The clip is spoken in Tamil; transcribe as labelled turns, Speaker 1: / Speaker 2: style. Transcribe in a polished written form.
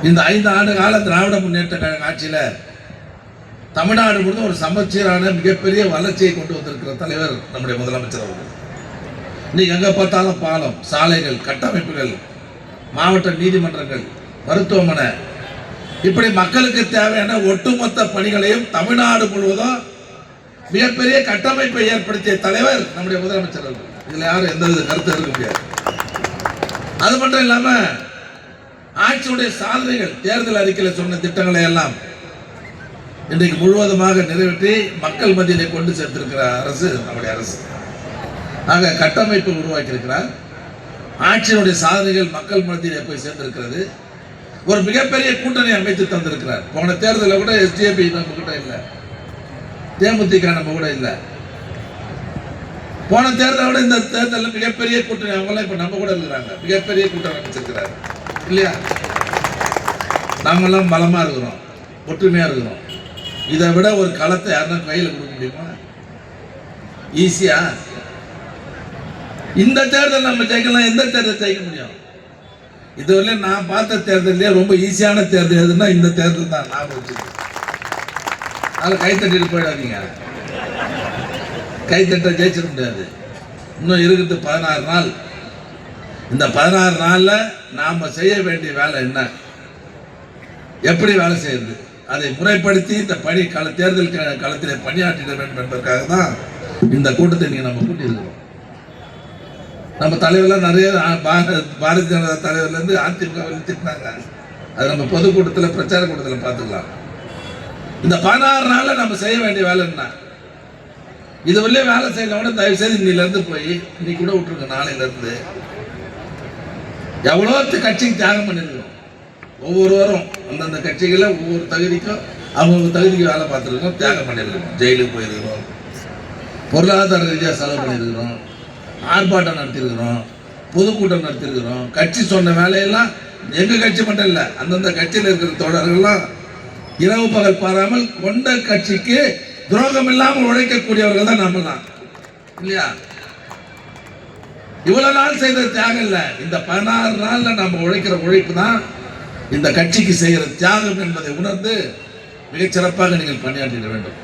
Speaker 1: இந்த 5 ஆண்டு கால திராவிட முன்னேற்ற கழக ஆட்சியில் தமிழ்நாடு முழுவதும் ஒரு சமச்சீரான மிகப்பெரிய வளர்ச்சியை கொண்டு வந்திருக்கிற தலைவர் நம்முடைய முதலமைச்சர் அவர்கள். இன்னைக்கு எங்க பார்த்தாலும் பாலம், சாலைகள், கட்டமைப்புகள், மாவட்ட நீதிமன்றங்கள், மருத்துவமனை, இப்படி மக்களுக்கு தேவையான ஒட்டுமொத்த பணிகளையும் தமிழ்நாடு முழுவதும் மிகப்பெரிய கட்டமைப்பை ஏற்படுத்திய தலைவர் நம்முடைய முதலமைச்சர் அவர்கள். இதுல யாரும் எந்த வித கருத்து இருக்க முடியாது. அது மட்டும் இல்லாம ஆட்சியுடைய சாதனைகள், தேர்தல் அறிக்கையில் சொன்ன திட்டங்களை எல்லாம் இன்றைக்கு முழுவதுமாக நிறைவேற்றி மக்கள் மத்தியிலே கொண்டு சேர்த்திருக்கிற அரசு நம்முடைய அரசு. ஆக கட்டமைப்பு உருவாக்கி இருக்கிறார். ஆட்சியினுடைய சாதனைகள் மக்கள் மத்தியிலே போய் சேர்ந்திருக்கிறது. ஒரு மிகப்பெரிய கூட்டணி அமைத்து தந்திருக்கிறார். போன தேர்தலில் கூட எஸ்டிஏபி நம்ம கூட இல்லை, தேமுதிக நம்ம கூட இல்லை. போன தேர்தலை விட இந்த தேர்தலில் மிகப்பெரிய கூட்டணி அவங்களாம் இப்ப நம்ம கூட இருக்கிறாங்க. மிகப்பெரிய கூட்டணி அமைச்சிருக்கிறார் இல்லையா? நாமெல்லாம் பலமா இருக்கிறோம், ஒற்றுமையா இருக்கிறோம். இதை விட ஒரு களத்தை யாருன்னா கையில் கொடுக்க முடியுமா? ஈஸியா இந்த தேர்தல் நம்ம ஜெயிக்கலாம். எந்த தேர்தல் ஜெயிக்க முடியும்? இதுவரை நான் பார்த்த தேர்தலே ரொம்ப ஈஸியான தேர்தல் எதுன்னா இந்த தேர்தல் தான். நான் வச்சுக்கேன். அதில் கைத்தட்டிட்டு போயிடாதீங்க. கைத்தட்ட ஜெயிச்சிட முடியாது. இன்னும் இருக்குது 16 நாள். இந்த 16 நாள்ல நாம செய்ய வேண்டிய வேலை என்ன, எப்படி வேலை செய்யறது, அதை முறைப்படுத்தி இந்த பணி தேர்தல் களத்திலே பணியாற்றிட வேண்டும் என்பதற்காக தான் இந்த கூட்டத்தை நீங்க நம்ம கூட்டியிருக்கிறோம். நம்ம தலைவர்லாம் நிறைய பாரதிய ஜனதா தலைவர்ல இருந்து அதிமுக திட்டினாங்க. அது நம்ம பொதுக்கூட்டத்தில், பிரச்சார கூட்டத்தில் பார்த்துக்கலாம். இந்த 16 நாள்ல நம்ம செய்ய வேண்டிய வேலை என்ன, இது வரையிலே வேலை செய்யல தயவு செய்து இன்னில இருந்து போய் இன்னைக்கு கூட விட்டுருங்க. நாளையில இருந்து எவ்வளோ கட்சிக்கு தியாகம் பண்ணிருக்கிறோம். ஒவ்வொருவரும் அந்தந்த கட்சிகளை ஒவ்வொரு தகுதிக்கும் அவங்க தகுதிக்கு வேலை பார்த்துருக்கோம், தியாகம் பண்ணியிருக்கிறோம். ஜெயிலுக்கு போயிருக்கிறோம், பொருளாதார ரீதியாக செலவு பண்ணியிருக்கிறோம், ஆர்ப்பாட்டம் நடத்தியிருக்கிறோம், பொதுக்கூட்டம் நடத்தியிருக்கிறோம். கட்சி சொன்ன வேலையெல்லாம் எங்க கட்சி மட்டும் இல்லை, அந்தந்த கட்சியில் இருக்கிற தோழர்கள்லாம் இரவு பகல் பாராமல் கொண்ட கட்சிக்கு துரோகம் இல்லாமல் உழைக்கக்கூடியவர்கள் தான் நம்மலாம் இல்லையா? இவ்வளவு நாள் செய்த தியாகம் இல்லை, இந்த 16 நாள்ல நம்ம உழைக்கிற உழைப்பு தான் இந்த கட்சிக்கு செய்கிற தியாகம் என்பதை உணர்ந்து மிகச் சிறப்பாக நீங்கள் பணியாற்றிட வேண்டும்.